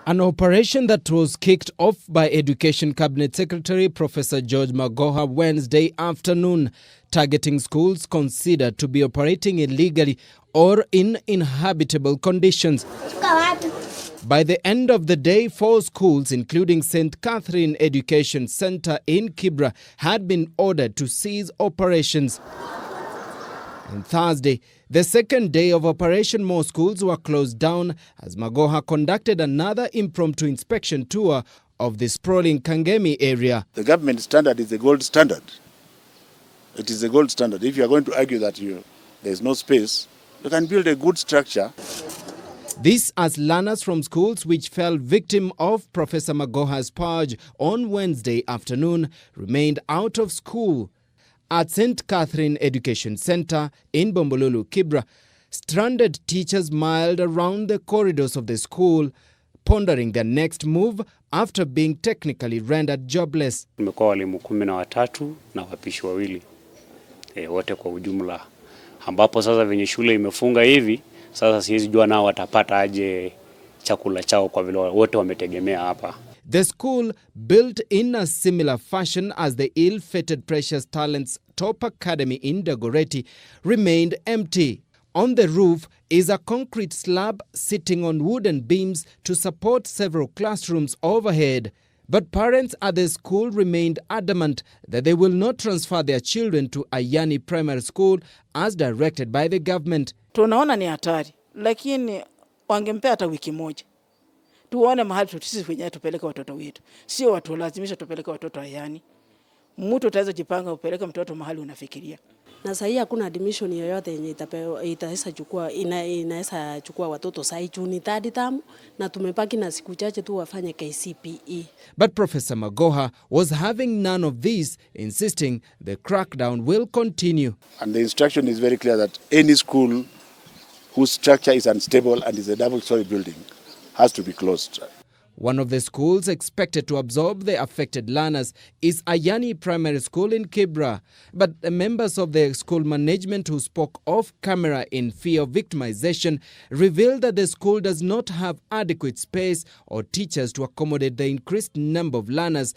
An operation that was kicked off by Education Cabinet Secretary Professor George Magoha Wednesday afternoon, targeting schools considered to be operating illegally or in inhabitable conditions. By the end of the day, 4 schools, including St. Catherine Education Center in Kibra, had been ordered to cease operations. On Thursday, the second day of operation, more schools were closed down as Magoha conducted another impromptu inspection tour of the sprawling Kangemi area. The government standard is the gold standard. It is the gold standard. If you are going to argue that there is no space, you can build a good structure. This as learners from schools which fell victim of Professor Magoha's purge on Wednesday afternoon remained out of school. At St. Catherine Education Center in Bombolulu, Kibra, stranded teachers miled around the corridors of the school, pondering their next move after being technically rendered jobless. Tumekuwa walimu 13 na wapishi 2 wote kwa ujumla, ambapo sasa venye shule imefunga hivi, sasa siwezi jua nao watapata aje chakula chao kwa vile wote wametegemea hapa. The school, built in a similar fashion as the ill-fated Precious Talents Top Academy in Dagoretti, remained empty. On the roof is a concrete slab sitting on wooden beams to support several classrooms overhead. But parents at the school remained adamant that they will not transfer their children to Ayani Primary School as directed by the government. Tunaona ni hatari, lakini wangempea hata wiki moja. Tuone mahali sisi wenyewe tupeleke watoto wetu. Sio watu lazimisha tupeleke watoto Ayani. Mtu utaweza jipanga upeleke mtoto mahali unafikiria. Na sasa hakuna admission yoyote yenye inaweza chukua watoto sai Juni 3 tamu, na tumepaki na siku chache tu wafanye KCPE. But Professor Magoha was having none of this, insisting the crackdown will continue. And the instruction is very clear that any school whose structure is unstable and is a double-story building has to be closed. One of the schools expected to absorb the affected learners is Ayani Primary School in Kibra. But the members of the school management who spoke off camera in fear of victimization revealed that the school does not have adequate space or teachers to accommodate the increased number of learners.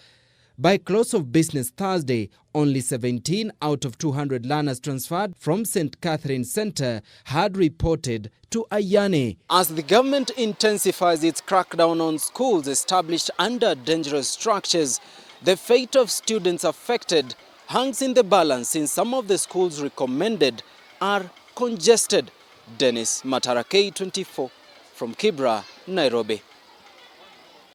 By close of business Thursday, only 17 out of 200 learners transferred from St. Catherine Center had reported to Ayani. As the government intensifies its crackdown on schools established under dangerous structures, the fate of students affected hangs in the balance since some of the schools recommended are congested. Dennis Matara, K24 from Kibra, Nairobi.